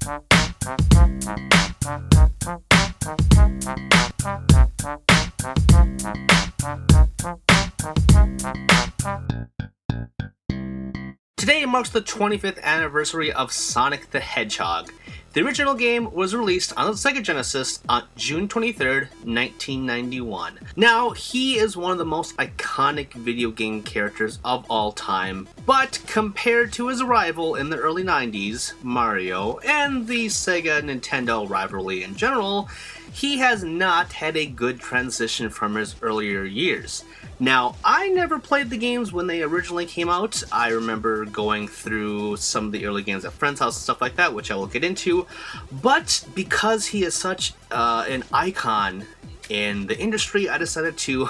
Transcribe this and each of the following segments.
Today marks the 25th anniversary of Sonic the Hedgehog. The original game was released on the Sega Genesis on June 23rd, 1991. Now, he is one of the most iconic video game characters of all time, but compared to his rival in the early 90s, Mario, and the Sega-Nintendo rivalry in general, he has not had a good transition from his earlier years. Now, I never played the games when they originally came out. I remember going through some of the early games at friends' house and stuff like that, which I will get into. But because he is such an icon in the industry, I decided to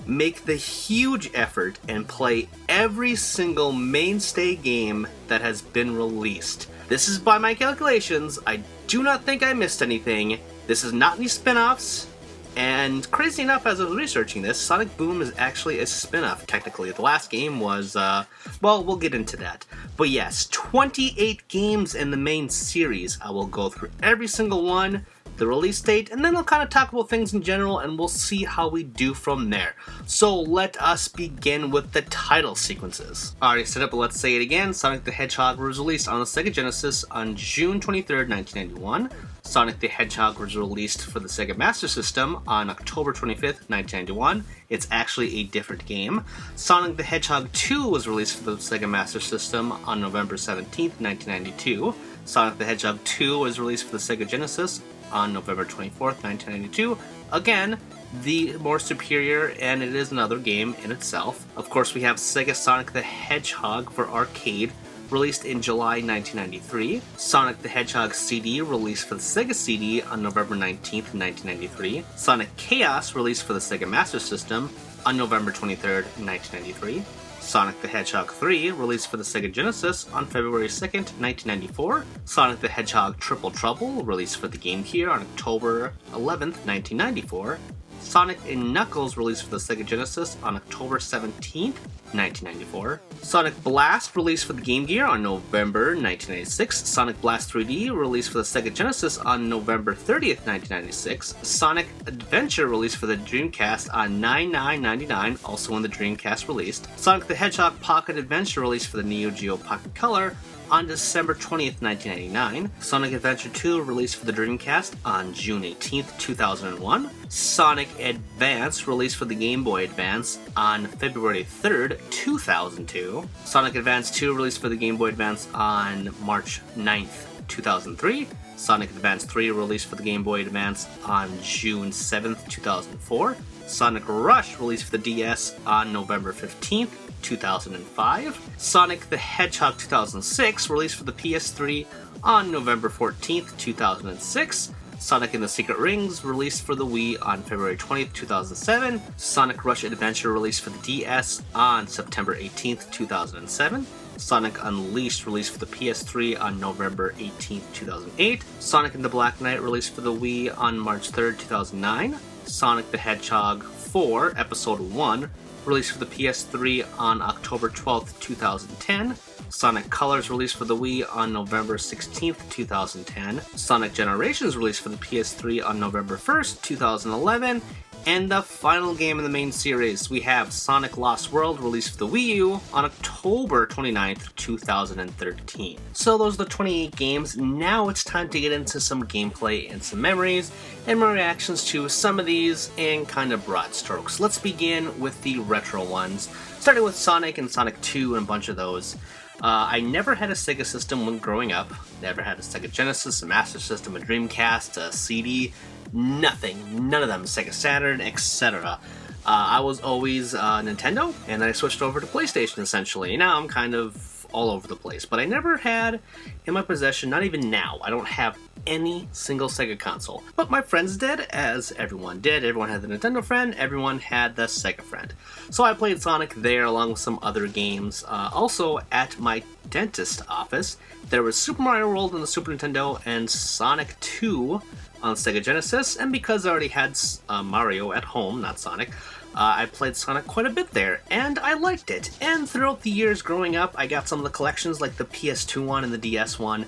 make the huge effort and play every single mainstay game that has been released. This is by my calculations. I do not think I missed anything. This is not any spin-offs. And crazy enough, as I was researching this, Sonic Boom is actually a spin-off, technically. The last game was, well, we'll get into that. But yes, 28 games in the main series. I will go through every single one, the release date, and then I'll kind of talk about things in general, and we'll see how we do from there. So let us begin with the title sequences. Already set up, but let's say it again. Sonic the Hedgehog was released on the Sega Genesis on June 23rd, 1991. Sonic the Hedgehog was released for the Sega Master System on October 25th, 1991. It's actually a different game. Sonic the Hedgehog 2 was released for the Sega Master System on November 17th, 1992. Sonic the Hedgehog 2 was released for the Sega Genesis on November 24th, 1992. Again, the more superior, and it is another game in itself. Of course, we have Sega Sonic the Hedgehog for arcade, released in July 1993. Sonic the Hedgehog CD, released for the Sega CD on November 19th, 1993. Sonic Chaos, released for the Sega Master System on November 23rd, 1993. Sonic the Hedgehog 3, released for the Sega Genesis on February 2nd, 1994. Sonic the Hedgehog Triple Trouble, released for the Game Gear on October 11th, 1994. Sonic & Knuckles, released for the Sega Genesis on October 17th, 1994. Sonic Blast, released for the Game Gear on November 1996. Sonic Blast 3D, released for the Sega Genesis on November 30th, 1996. Sonic Adventure, released for the Dreamcast on 9/9/99, also when the Dreamcast released. Sonic the Hedgehog Pocket Adventure, released for the Neo Geo Pocket Color on December 20th, 1999. Sonic Adventure 2, released for the Dreamcast on June 18th, 2001. Sonic Advance, released for the Game Boy Advance on February 3rd, 2002. Sonic Advance 2, released for the Game Boy Advance on March 9th, 2003. Sonic Advance 3, released for the Game Boy Advance on June 7th, 2004. Sonic Rush, released for the DS on November 15th, 2005. Sonic the Hedgehog 2006, released for the PS3 on November 14th, 2006. Sonic and the Secret Rings, released for the Wii on February 20th, 2007. Sonic Rush Adventure, released for the DS on September 18th, 2007. Sonic Unleashed, released for the PS3 on November 18th, 2008. Sonic and the Black Knight, released for the Wii on March 3rd, 2009. Sonic the Hedgehog 4, Episode 1, released for the PS3 on October 12th, 2010. Sonic Colors, released for the Wii on November 16th, 2010. Sonic Generations, released for the PS3 on November 1st, 2011. And the final game in the main series, we have Sonic Lost World, released for the Wii U on October 29th, 2013. So those are the 28 games. Now it's time to get into some gameplay and some memories, and my reactions to some of these in kind of broad strokes. Let's begin with the retro ones, starting with Sonic and Sonic 2 and a bunch of those. I never had a Sega system when growing up. Never had a Sega Genesis, a Master System, a Dreamcast, a CD. Nothing. None of them. Sega Saturn, etc. I was always Nintendo, and then I switched over to PlayStation, essentially. Now I'm kind of all over the place. But I never had in my possession, not even now, I don't have any single Sega console. But my friends did, as everyone did. Everyone had the Nintendo friend, everyone had the Sega friend. So I played Sonic there along with some other games. Also, at my dentist office, there was Super Mario World on the Super Nintendo and Sonic 2 on Sega Genesis, and because I already had Mario at home, not Sonic, I played Sonic quite a bit there, and I liked it. And throughout the years growing up, I got some of the collections, like the PS2 one and the DS one,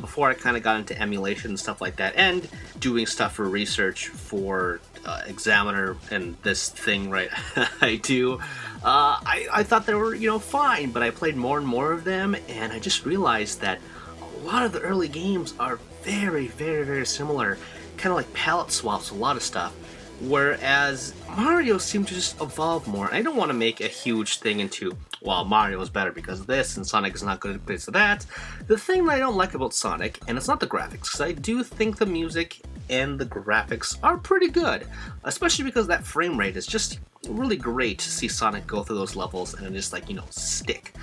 before I kind of got into emulation and stuff like that, and doing stuff for research for Examiner and this thing, right, I do. I thought they were, fine, but I played more and more of them, and I just realized that a lot of the early games are very, very, very similar, kind of like palette swaps, a lot of stuff. Whereas Mario seemed to just evolve more. And I don't want to make a huge thing into, well, Mario is better because of this, and Sonic is not good because of that. The thing that I don't like about Sonic, and it's not the graphics, because I do think the music and the graphics are pretty good, especially because that frame rate is just really great to see Sonic go through those levels and just, stick.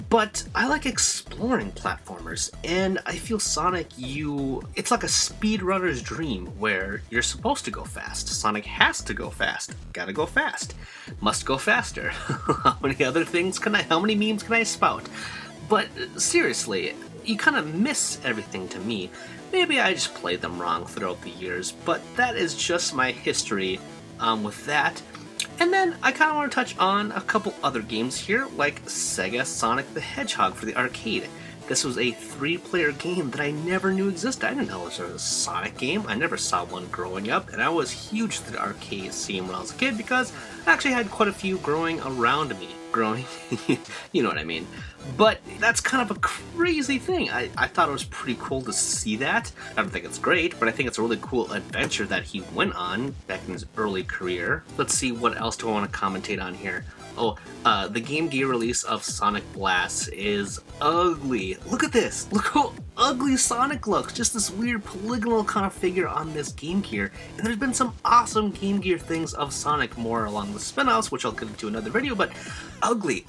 But I like exploring platformers, and I feel Sonic, it's like a speedrunner's dream, where you're supposed to go fast. Sonic has to go fast. Gotta go fast. Must go faster. How many memes can I spout? But seriously, you kind of miss everything to me. Maybe I just played them wrong throughout the years, but that is just my history with that. And then I kind of want to touch on a couple other games here, like Sega Sonic the Hedgehog for the arcade. This was a 3-player game that I never knew existed. I didn't know there was a Sonic game. I never saw one growing up, and I was huge to the arcade scene when I was a kid because I actually had quite a few growing around me. You know what I mean. But that's kind of a crazy thing. I thought it was pretty cool to see that. I don't think it's great, but I think it's a really cool adventure that he went on back in his early career. Let's see, what else do I want to commentate on here? Oh, the Game Gear release of Sonic Blast is ugly. Look at this. Look how ugly Sonic looks. Just this weird polygonal kind of figure on this Game Gear. And there's been some awesome Game Gear things of Sonic more along the spin-offs, which I'll get into another video, but ugly.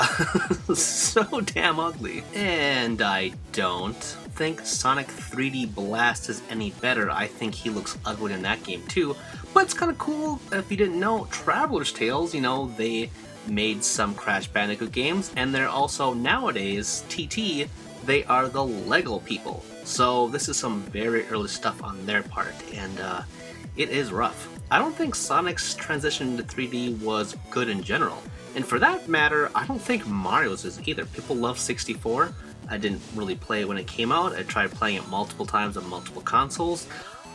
So damn ugly. And I don't think Sonic 3D Blast is any better. I think he looks ugly in that game too. But it's kind of cool. If you didn't know, Traveler's Tales, they made some Crash Bandicoot games, and they're also nowadays, TT, they are the Lego people. So this is some very early stuff on their part, and it is rough. I don't think Sonic's transition to 3D was good in general. And for that matter, I don't think Mario's is either. People love 64. I didn't really play it when it came out. I tried playing it multiple times on multiple consoles.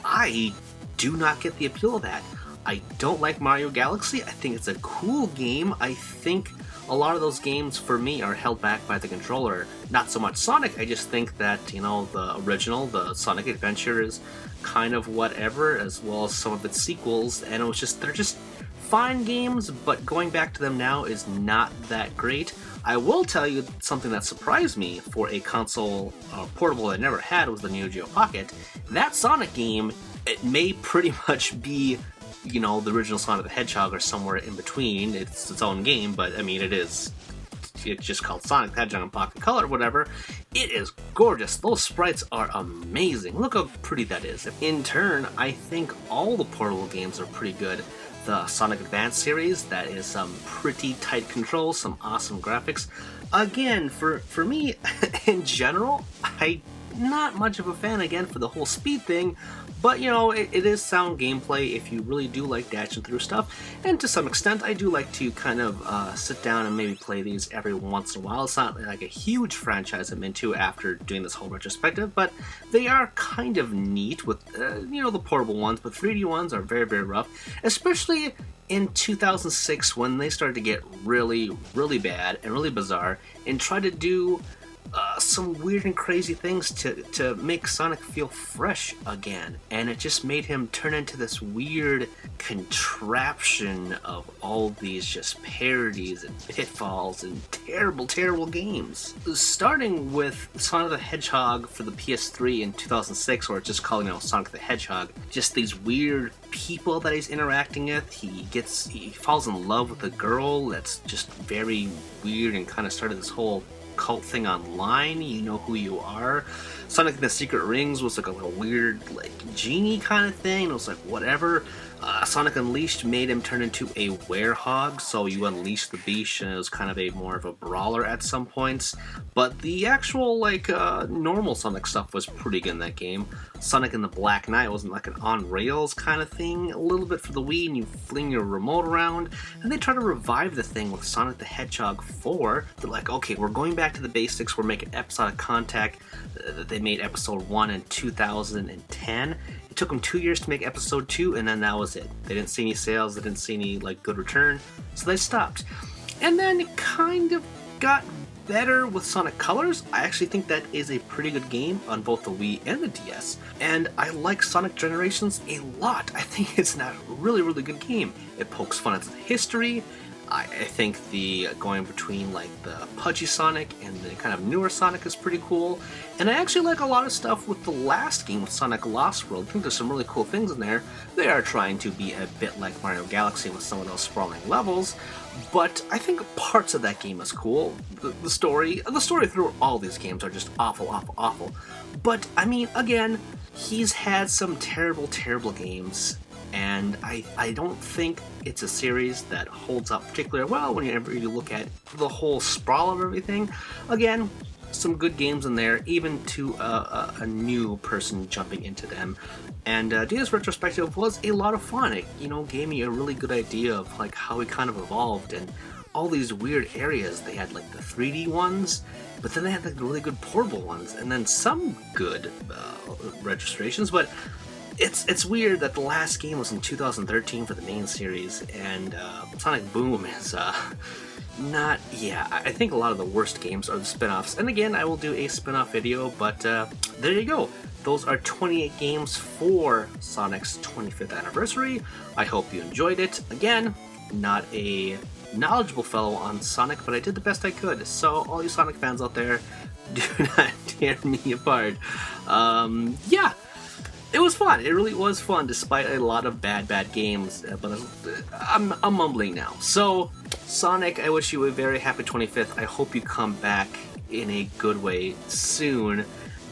I do not get the appeal of that. I don't like Mario Galaxy. I think it's a cool game. I think a lot of those games for me are held back by the controller. Not so much Sonic. I just think that, the original, the Sonic Adventure, is kind of whatever, as well as some of its sequels, and they're just fine games, but going back to them now is not that great. I will tell you something that surprised me for a console portable I never had was the Neo Geo Pocket. That Sonic game, it may pretty much be the original Sonic the Hedgehog or somewhere in between. It's its own game, but it's just called Sonic the Hedgehog in Pocket Color, whatever. It is gorgeous. Those sprites are amazing. Look how pretty that is. In turn, I think all the portable games are pretty good. The Sonic Advance series, that is some pretty tight controls, some awesome graphics. Again, for me, in general, I'm not much of a fan, again, for the whole speed thing. But, it is sound gameplay if you really do like dashing through stuff. And to some extent, I do like to kind of sit down and maybe play these every once in a while. It's not like a huge franchise I'm into after doing this whole retrospective, but they are kind of neat with, the portable ones. But 3D ones are very, very rough, especially in 2006 when they started to get really, really bad and really bizarre and try to do some weird and crazy things to make Sonic feel fresh again, and it just made him turn into this weird contraption of all these just parodies and pitfalls and terrible, terrible games. Starting with Sonic the Hedgehog for the PS3 in 2006, or just calling it Sonic the Hedgehog, just these weird people that he's interacting with. He falls in love with a girl that's just very weird and kind of started this whole cult thing online. You know who you are. Sonic and the Secret Rings was like a little weird, like, genie kind of thing. It was like whatever. Sonic Unleashed made him turn into a werehog, so you unleash the beast and it was kind of more of a brawler at some points. But the actual normal Sonic stuff was pretty good in that game. Sonic and the Black Knight wasn't like an on-rails kind of thing, a little bit for the Wii, and you fling your remote around, and they try to revive the thing with Sonic the Hedgehog 4. They're like, okay, we're going back to the basics, we're making episodic contact. They made episode 1 in 2010. It took them 2 years to make episode 2, and then that was it. They didn't see any sales, they didn't see any good return, so they stopped. And then it kind of got better with Sonic Colors. I actually think that is a pretty good game on both the Wii and the DS. And I like Sonic Generations a lot. I think it's a really, really good game. It pokes fun at the history. I think the going between the pudgy Sonic and the kind of newer Sonic is pretty cool. And I actually like a lot of stuff with the last game with Sonic Lost World. I think there's some really cool things in there. They are trying to be a bit like Mario Galaxy with some of those sprawling levels, but I think parts of that game is cool. The story through all these games are just awful, awful, awful. But I mean, again, he's had some terrible, terrible games. And I don't think it's a series that holds up particularly well whenever you look at the whole sprawl of everything. Again, some good games in there, even to a new person jumping into them. And doing this retrospective was a lot of fun. It gave me a really good idea of how he kind of evolved and all these weird areas. They had the 3D ones, but then they had the really good portable ones, and then some good registrations, but It's weird that the last game was in 2013 for the main series, and Sonic Boom is not... Yeah, I think a lot of the worst games are the spin-offs. And again, I will do a spin-off video, but there you go. Those are 28 games for Sonic's 25th anniversary. I hope you enjoyed it. Again, not a knowledgeable fellow on Sonic, but I did the best I could. So all you Sonic fans out there, do not tear me apart. Yeah. It was fun. It really was fun, despite a lot of bad games. But I'm mumbling now. So, Sonic, I wish you a very happy 25th. I hope you come back in a good way soon.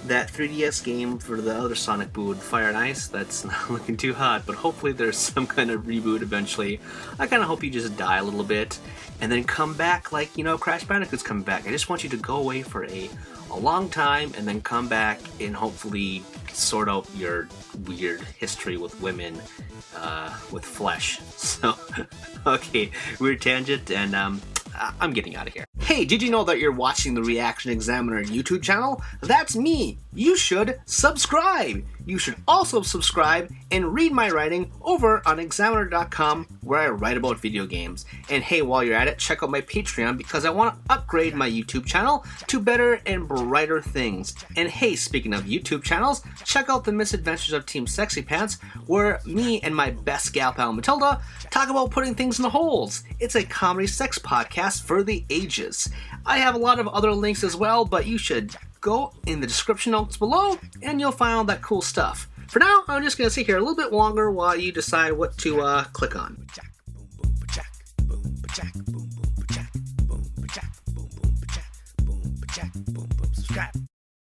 That 3DS game for the other Sonic boot, Fire and Ice, that's not looking too hot. But hopefully there's some kind of reboot eventually. I kind of hope you just die a little bit and then come back Crash Bandicoot's coming back. I just want you to go away for a long time and then come back and hopefully sort out your weird history with women with flesh. So, okay, weird tangent, and I'm getting out of here. Hey, did you know that you're watching the Reaction Examiner YouTube channel? That's me! You should subscribe! You should also subscribe and read my writing over on Examiner.com, where I write about video games. And hey, while you're at it, check out my Patreon because I want to upgrade my YouTube channel to better and brighter things. And hey, speaking of YouTube channels, check out the Misadventures of Team Sexy Pants, where me and my best gal pal Matilda talk about putting things in the holes. It's a comedy sex podcast for the ages. I have a lot of other links as well, but you should go in the description notes below and you'll find all that cool stuff. For now, I'm just going to sit here a little bit longer while you decide what to click on. Subscribe.